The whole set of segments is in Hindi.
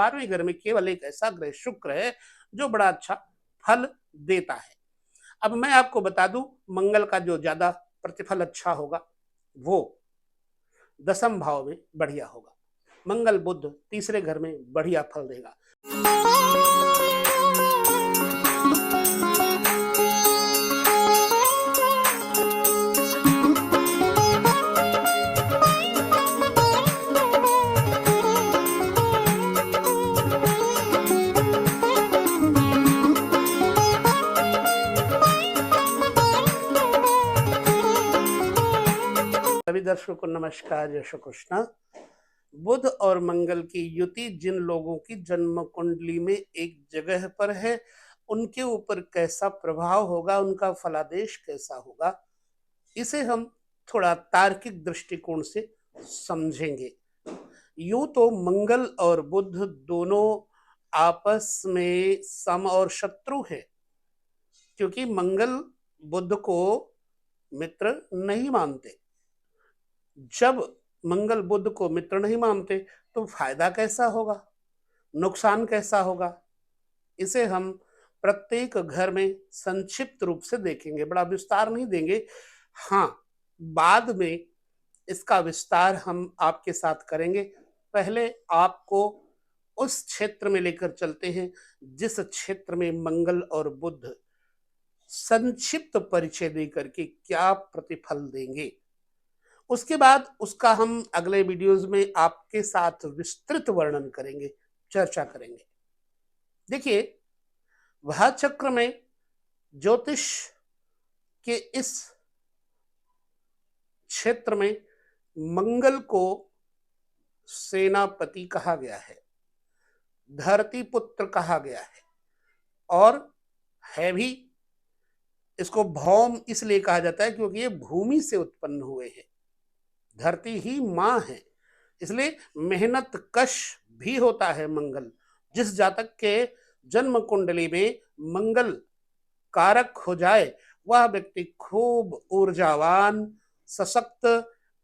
12वें घर में केवल एक ऐसा ग्रह शुक्र है जो बड़ा अच्छा फल देता है। अब मैं आपको बता दूं, मंगल का जो ज्यादा प्रतिफल अच्छा होगा वो 10वें भाव में बढ़िया होगा। मंगल बुध तीसरे घर में बढ़िया फल देगा। सभी दर्शकों को नमस्कार, जय श्री कृष्ण। बुध और मंगल की युति जिन लोगों की जन्म कुंडली में एक जगह पर है, उनके ऊपर कैसा प्रभाव होगा, उनका फलादेश कैसा होगा, इसे हम थोड़ा तार्किक दृष्टिकोण से समझेंगे। यूं तो मंगल और बुध दोनों आपस में सम और शत्रु हैं, क्योंकि मंगल बुध को मित्र नहीं मानते। जब मंगल बुध को मित्र नहीं मानते तो फायदा कैसा होगा, नुकसान कैसा होगा, इसे हम प्रत्येक घर में संक्षिप्त रूप से देखेंगे, बड़ा विस्तार नहीं देंगे। हाँ, बाद में इसका विस्तार हम आपके साथ करेंगे। पहले आपको उस क्षेत्र में लेकर चलते हैं जिस क्षेत्र में मंगल और बुध संक्षिप्त परिचय देकर के क्या प्रतिफल देंगे। उसके बाद उसका हम अगले वीडियोस में आपके साथ विस्तृत वर्णन करेंगे, चर्चा करेंगे। देखिए, वह चक्र में ज्योतिष के इस क्षेत्र में मंगल को सेनापति कहा गया है, धरती पुत्र कहा गया है, और है भी। इसको भौम इसलिए कहा जाता है क्योंकि ये भूमि से उत्पन्न हुए हैं, धरती ही माँ है, इसलिए मेहनत कश भी होता है मंगल। जिस जातक के जन्म कुंडली में मंगल कारक हो जाए, वह व्यक्ति खूब ऊर्जावान, सशक्त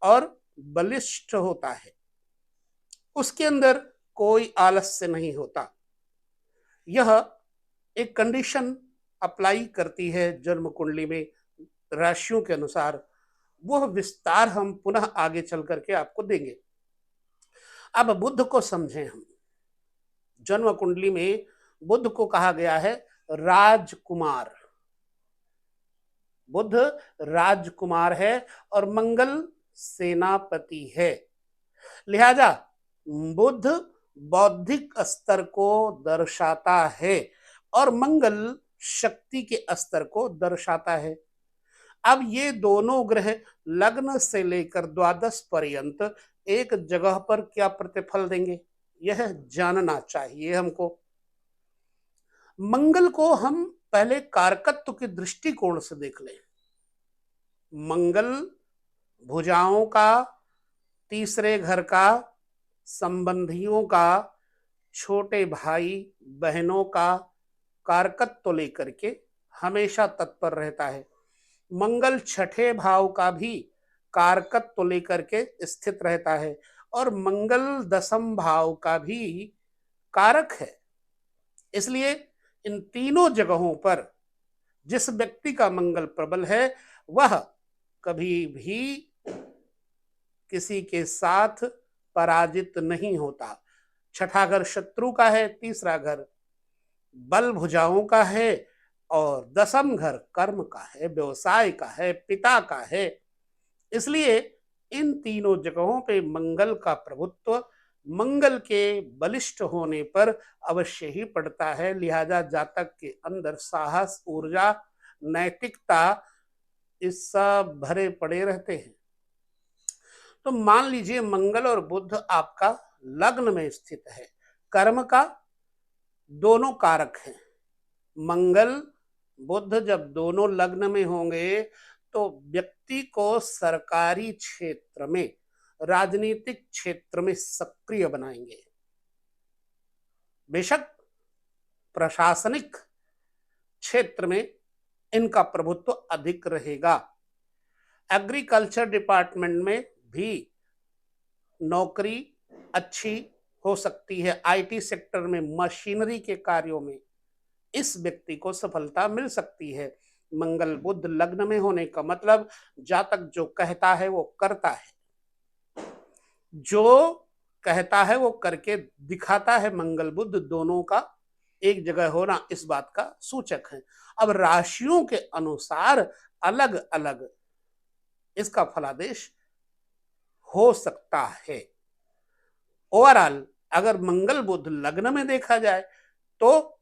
और बलिष्ठ होता है। उसके अंदर कोई आलस्य नहीं होता। यह एक कंडीशन अप्लाई करती है जन्म कुंडली में राशियों के अनुसार। वह विस्तार हम पुनः आगे चल करके आपको देंगे। अब बुध को समझें हम। जन्म कुंडली में बुध को कहा गया है राजकुमार। बुध राजकुमार है और मंगल सेनापति है। लिहाजा बुध बौद्धिक स्तर को दर्शाता है और मंगल शक्ति के स्तर को दर्शाता है। अब ये दोनों ग्रह लग्न से लेकर द्वादश पर्यंत एक जगह पर क्या प्रतिफल देंगे, यह जानना चाहिए हमको। मंगल को हम पहले कारकत्व के दृष्टिकोण से देख लें। मंगल भुजाओं का, तीसरे घर का, संबंधियों का, छोटे भाई बहनों का कारकत्व लेकर के हमेशा तत्पर रहता है। मंगल छठे भाव का भी कारकत्व लेकर के स्थित रहता है और मंगल 10वें भाव का भी कारक है। इसलिए इन तीनों जगहों पर जिस व्यक्ति का मंगल प्रबल है, वह कभी भी किसी के साथ पराजित नहीं होता। छठा घर शत्रु का है, तीसरा घर बल भुजाओं का है और 10वां घर कर्म का है, व्यवसाय का है, पिता का है। इसलिए इन तीनों जगहों पे मंगल का प्रभुत्व मंगल के बलिष्ठ होने पर अवश्य ही पड़ता है। लिहाजा जातक के अंदर साहस, ऊर्जा, नैतिकता इस सब भरे पड़े रहते हैं। तो मान लीजिए मंगल और बुध आपका लग्न में स्थित है। कर्म का दोनों कारक हैं। मंगल बुध जब दोनों लग्न में होंगे तो व्यक्ति को सरकारी क्षेत्र में, राजनीतिक क्षेत्र में सक्रिय बनाएंगे। बेशक प्रशासनिक क्षेत्र में इनका प्रभुत्व अधिक रहेगा। एग्रीकल्चर डिपार्टमेंट में भी नौकरी अच्छी हो सकती है। आईटी सेक्टर में, मशीनरी के कार्यों में इस व्यक्ति को सफलता मिल सकती है। मंगल बुध लग्न में होने का मतलब जातक जो कहता है वो करता है, जो कहता है वो करके दिखाता है। मंगल बुध दोनों का एक जगह होना इस बात का सूचक है। अब राशियों के अनुसार अलग अलग इसका फलादेश हो सकता है। ओवरऑल अगर मंगल बुध लग्न में देखा जाए तो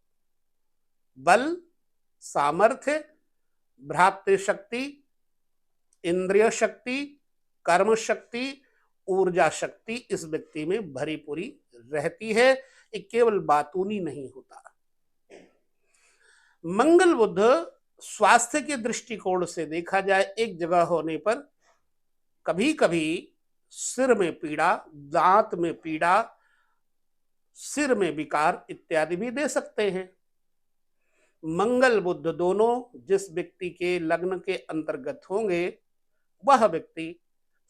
बल, सामर्थ्य, भ्रातृ शक्ति, इंद्रिय शक्ति, कर्म शक्ति, ऊर्जा शक्ति इस व्यक्ति में भरी पूरी रहती है। ये केवल बातूनी नहीं होता। मंगल बुध स्वास्थ्य के दृष्टिकोण से देखा जाए एक जगह होने पर कभी कभी सिर में पीड़ा, दांत में पीड़ा, सिर में विकार इत्यादि भी दे सकते हैं। मंगल बुध दोनों जिस व्यक्ति के लग्न के अंतर्गत होंगे वह व्यक्ति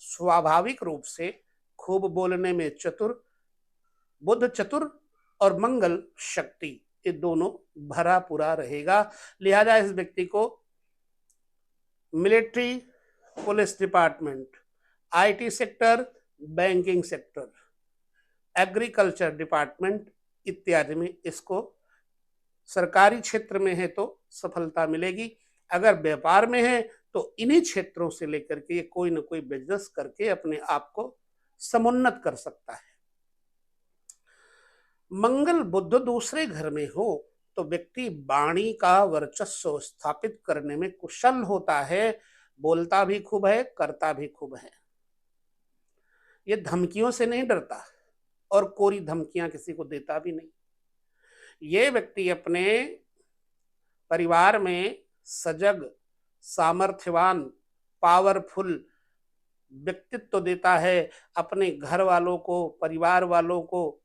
स्वाभाविक रूप से खूब बोलने में चतुर, बुध चतुर और मंगल शक्ति, ये दोनों भरा पूरा रहेगा। लिहाजा इस व्यक्ति को military, police department, IT sector, banking sector, agriculture department इत्यादि में इसको सरकारी क्षेत्र में है तो सफलता मिलेगी। अगर व्यापार में है तो इन्हीं क्षेत्रों से लेकर के ये कोई ना कोई बिजनेस करके अपने आप को समुन्नत कर सकता है। मंगल बुध दूसरे घर में हो तो व्यक्ति वाणी का वर्चस्व स्थापित करने में कुशल होता है। बोलता भी खूब है, करता भी खूब है। ये धमकियों से नहीं डरता और कोरी धमकियां किसी को देता भी नहीं। ये व्यक्ति अपने परिवार में सजग, सामर्थ्यवान, पावरफुल व्यक्तित्व देता है। अपने घर वालों को, परिवार वालों को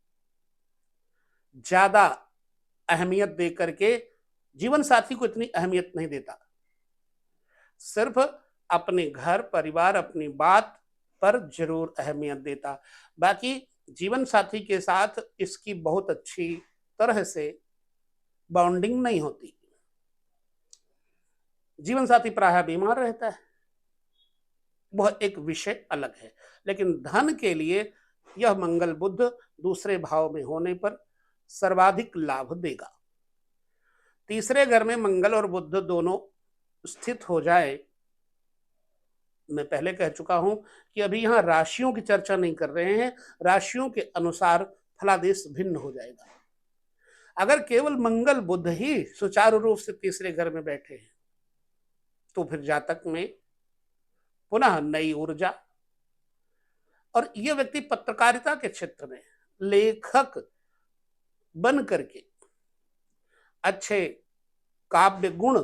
ज्यादा अहमियत दे करके जीवन साथी को इतनी अहमियत नहीं देता। सिर्फ अपने घर परिवार, अपनी बात पर जरूर अहमियत देता। बाकी जीवन साथी के साथ इसकी बहुत अच्छी तरह से बॉन्डिंग नहीं होती। जीवन साथी प्रायः बीमार रहता है, वह एक विषय अलग है। लेकिन धन के लिए यह मंगल बुध दूसरे भाव में होने पर सर्वाधिक लाभ देगा। तीसरे घर में मंगल और बुध दोनों स्थित हो जाए, मैं पहले कह चुका हूं कि अभी यहां राशियों की चर्चा नहीं कर रहे हैं, राशियों के अनुसार फलादेश भिन्न हो जाएगा। अगर केवल मंगल बुध ही सुचारू रूप से तीसरे घर में बैठे हैं तो फिर जातक में पुनः नई ऊर्जा, और यह व्यक्ति पत्रकारिता के क्षेत्र में लेखक बन करके अच्छे काव्य गुण,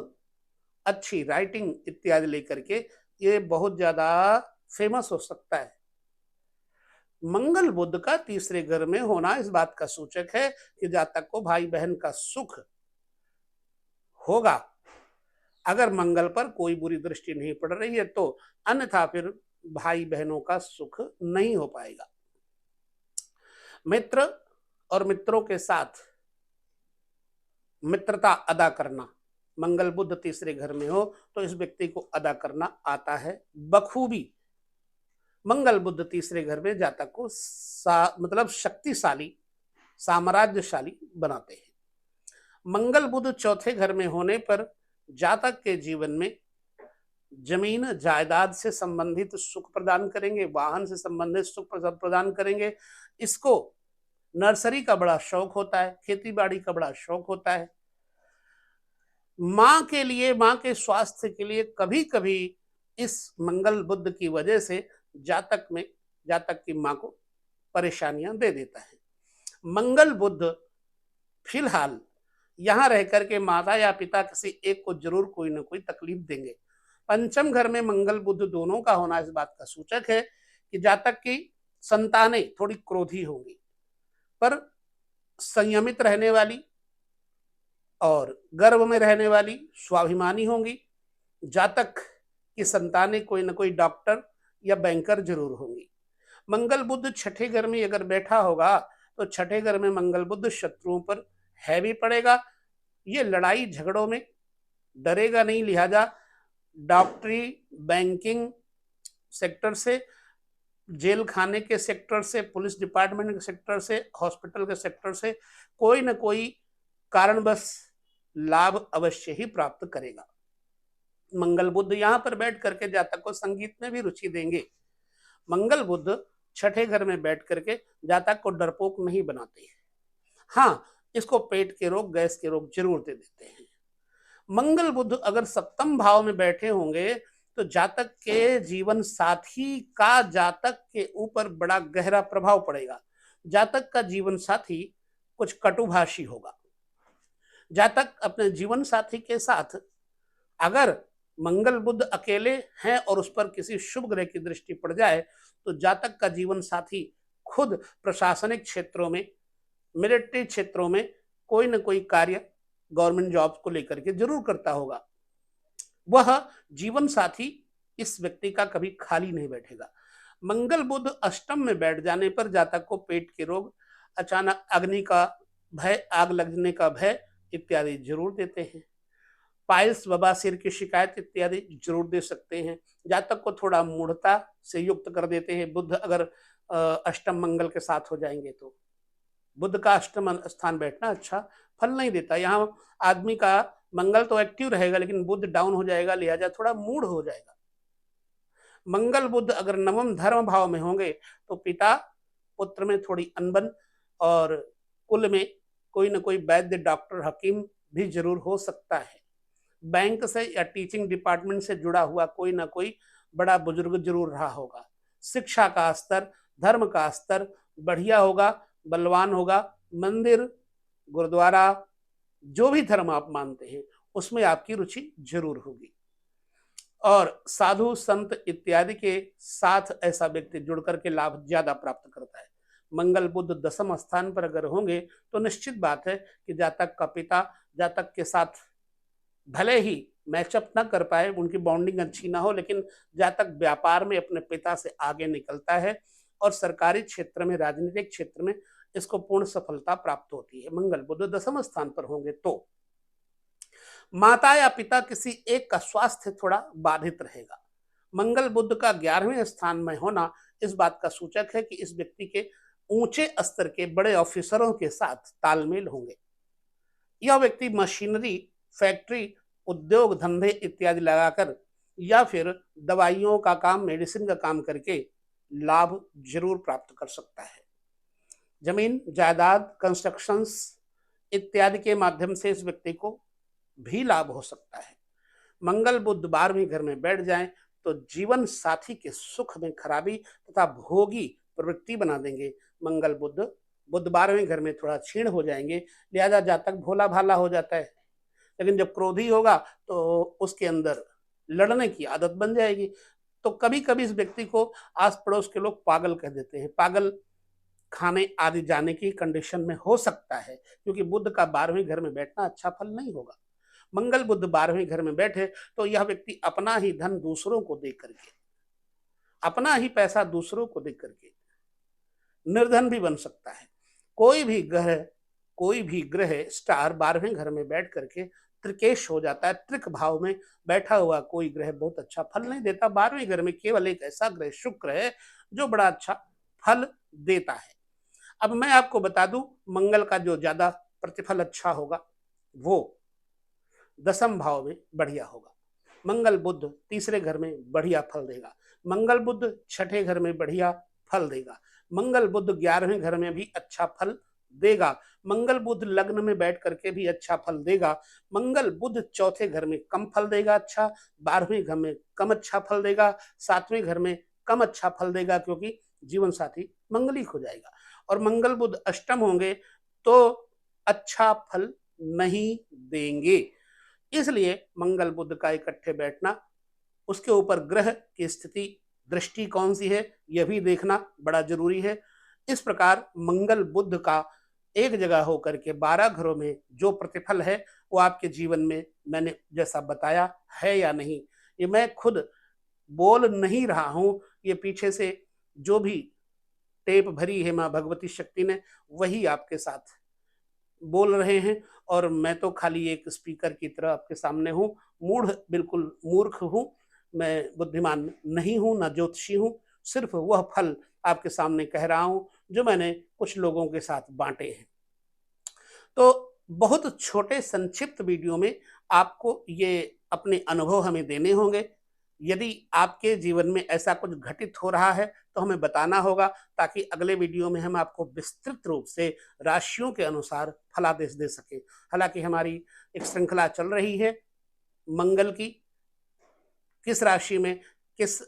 अच्छी राइटिंग इत्यादि लेकर के ये बहुत ज्यादा फेमस हो सकता है। मंगल बुध का तीसरे घर में होना इस बात का सूचक है कि जातक को भाई बहन का सुख होगा। अगर मंगल पर कोई बुरी दृष्टि नहीं पड़ रही है तो, अन्यथा फिर भाई बहनों का सुख नहीं हो पाएगा। मित्र और मित्रों के साथ मित्रता अदा करना, मंगल बुध तीसरे घर में हो तो इस व्यक्ति को अदा करना आता है बखूबी। मंगल बुध तीसरे घर में जातक को मतलब शक्तिशाली, साम्राज्यशाली बनाते हैं। मंगल बुध चौथे घर में होने पर जातक के जीवन में जमीन जायदाद से संबंधित सुख प्रदान करेंगे, वाहन से संबंधित सुख प्रदान करेंगे। इसको नर्सरी का बड़ा शौक होता है, खेती बाड़ी का बड़ा शौक होता है। मां के लिए, मां के स्वास्थ्य के लिए कभी कभी इस मंगल बुध की वजह से जातक की मां को परेशानियां दे देता है। मंगल बुध फिलहाल यहां रह करके माता या पिता किसी एक को जरूर कोई ना कोई तकलीफ देंगे। पंचम घर में मंगल बुध दोनों का होना इस बात का सूचक है कि जातक की संतानें थोड़ी क्रोधी होंगी, पर संयमित रहने वाली और गर्भ में रहने वाली, स्वाभिमानी होंगी। जातक की संतानें कोई ना कोई डॉक्टर या बैंकर जरूर होंगी। मंगल बुध छठे घर में अगर बैठा होगा तो छठे घर में मंगल बुध शत्रुओं पर हैवी पड़ेगा। ये लड़ाई झगड़ों में डरेगा नहीं, लिहाजा डॉक्टरी, बैंकिंग सेक्टर से, जेल खाने के सेक्टर से, पुलिस डिपार्टमेंट के सेक्टर से, हॉस्पिटल के सेक्टर से कोई न कोई कारणवश लाभ अवश्य ही प्राप्त करेगा। मंगल बुध यहां पर बैठ करके जातक को संगीत में भी रुचि देंगे। मंगल बुध छठे घर में बैठ करके जातक को डरपोक नहीं बनाते हैं। हाँ, इसको पेट के रोग, गैस के रोग जरूर दे देते हैं। मंगल बुध अगर सप्तम भाव में बैठे होंगे तो जातक के जीवन साथी का जातक के ऊपर बड़ा गहरा प्रभाव पड़ेगा। जातक का जीवन साथी कुछ कटुभाषी होगा। जातक अपने जीवन साथी के साथ अगर मंगल बुध अकेले हैं और उस पर किसी शुभ ग्रह की दृष्टि पड़ जाए तो जातक का जीवन साथी खुद प्रशासनिक क्षेत्रों में, मिलिट्री क्षेत्रों में कोई न कोई कार्य गवर्नमेंट जॉब को लेकर के जरूर करता होगा। वह जीवन साथी इस व्यक्ति का कभी खाली नहीं बैठेगा। मंगल बुध अष्टम में बैठ जाने पर जातक को पेट के रोग, अचानक अग्नि का भय, आग लगने का भय इत्यादि जरूर देते हैं। पाइल्स, बवासीर की शिकायत इत्यादि जरूर दे सकते हैं। जातक को थोड़ा मूढ़ता से युक्त कर देते हैं बुध अगर अष्टम मंगल के साथ हो जाएंगे तो। बुध का अष्टम स्थान बैठना अच्छा फल नहीं देता। यहाँ आदमी का मंगल तो एक्टिव रहेगा लेकिन बुध डाउन हो जाएगा, लिहाजा थोड़ा मूड हो जाएगा। मंगल बुध अगर नवम धर्म भाव में होंगे तो पिता पुत्र में थोड़ी अनबन और कुल में कोई न कोई वैद्य, डॉक्टर, हकीम भी जरूर हो सकता है। बैंक से या टीचिंग डिपार्टमेंट से जुड़ा हुआ कोई ना कोई बड़ा बुजुर्ग जरूर रहा होगा। शिक्षा का स्तर, धर्म का स्तर बढ़िया होगा, बलवान होगा। मंदिर, गुरुद्वारा, जो भी धर्म आप मानते हैं उसमें आपकी रुचि जरूर होगी। और साधु संत इत्यादि के साथ ऐसा व्यक्ति जुड़ करके लाभ ज्यादा प्राप्त करता है। मंगल बुध दसम स्थान पर अगर होंगे तो निश्चित बात है कि जातक का पिता जातक के साथ भले ही मैचअप ना कर पाए, उनकी बॉन्डिंग अच्छी ना हो, लेकिन जातक व्यापार में अपने पिता से आगे निकलता है और सरकारी क्षेत्र में, राजनीतिक क्षेत्र में इसको पूर्ण सफलता प्राप्त होती है। मंगल बुध दसम स्थान पर होंगे तो माता या पिता किसी एक का स्वास्थ्य थोड़ा बाधित रहेगा। मंगल बुध का 11वें स्थान में होना इस बात का सूचक है कि इस व्यक्ति के ऊंचे स्तर के बड़े ऑफिसरों के साथ तालमेल होंगे। यह व्यक्ति मशीनरी, फैक्ट्री, उद्योग धंधे इत्यादि लगाकर या फिर दवाइयों का काम, मेडिसिन का काम करके लाभ जरूर प्राप्त कर सकता है। जमीन, जायदाद, कंस्ट्रक्शंस इत्यादि के माध्यम से इस व्यक्ति को भी लाभ हो सकता है। मंगल बुध 12वें घर में बैठ जाएं तो जीवन साथी के सुख में खराबी तथा भोगी प्रवृत्ति बना देंगे। मंगल बुध 12वें घर में थोड़ा क्षीण हो जाएंगे, लिहाजा जातक भोला भाला हो जाता है। लेकिन जब क्रोधी होगा तो उसके अंदर लड़ने की आदत बन जाएगी। तो कभी कभी इस व्यक्ति को आस पड़ोस के लोग पागल कह देते हैं, पागल खाने आदि जाने की कंडीशन में हो सकता है, क्योंकि बुध का 12वें घर में बैठना अच्छा फल नहीं होगा। मंगल बुध 12वें घर में बैठे तो यह व्यक्ति अपना ही धन दूसरों को दे करके, अपना ही पैसा दूसरों को दे करके निर्धन भी बन सकता है। कोई भी ग्रह स्टार 12वें घर में बैठ करके त्रिकेश हो जाता है। त्रिक भाव में बैठा हुआ कोई ग्रह बहुत अच्छा फल नहीं देता। 12वें घर में केवल एक ऐसा ग्रह शुक्र है जो बड़ा अच्छा फल देता है। अब मैं आपको बता दूं, मंगल का जो ज्यादा प्रतिफल अच्छा होगा वो दसम भाव में बढ़िया होगा। मंगल बुध तीसरे घर में बढ़िया फल देगा। मंगल बुध छठे घर में बढ़िया फल देगा। मंगल बुध 11वें घर में भी अच्छा फल देगा। मंगल बुध लग्न में बैठ करके भी अच्छा फल देगा। मंगल बुध चौथे घर में कम फल देगा अच्छा, 12वें घर में कम अच्छा फल देगा, 7वें घर में कम अच्छा फल देगा, क्योंकि जीवन साथी मंगलिक हो जाएगा। और मंगल बुध अष्टम होंगे तो अच्छा फल नहीं देंगे। इसलिए मंगल बुध का इकट्ठे बैठना, उसके ऊपर ग्रह की स्थिति, दृष्टि कौन सी है, यह भी देखना बड़ा जरूरी है। इस प्रकार मंगल बुध का एक जगह होकर के 12 घरों में जो प्रतिफल है वो आपके जीवन में मैंने जैसा बताया है या नहीं, ये मैं खुद बोल नहीं रहा हूं, ये पीछे से जो भी टेप भरी है माँ भगवती शक्ति ने, वही आपके साथ बोल रहे हैं। और मैं तो खाली एक स्पीकर की तरह आपके सामने हूँ, मूढ़, बिल्कुल मूर्ख हूँ। मैं बुद्धिमान नहीं हूँ, ना ज्योतिषी हूँ। सिर्फ वह फल आपके सामने कह रहा हूँ जो मैंने कुछ लोगों के साथ बांटे हैं। तो बहुत छोटे संक्षिप्त वीडियो में आपको ये अपने अनुभव हमें देने होंगे। यदि आपके जीवन में ऐसा कुछ घटित हो रहा है तो हमें बताना होगा, ताकि अगले वीडियो में हम आपको विस्तृत रूप से राशियों के अनुसार फलादेश दे सके। हालांकि हमारी एक श्रृंखला चल रही है मंगल की, किस राशि में किस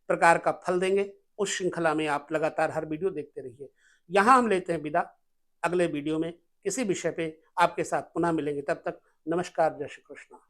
प्रकार का फल देंगे, उस श्रृंखला में आप लगातार हर वीडियो देखते रहिए। यहाँ हम लेते हैं विदा, अगले वीडियो में किसी विषय पे आपके साथ पुनः मिलेंगे। तब तक नमस्कार, जय श्री कृष्ण।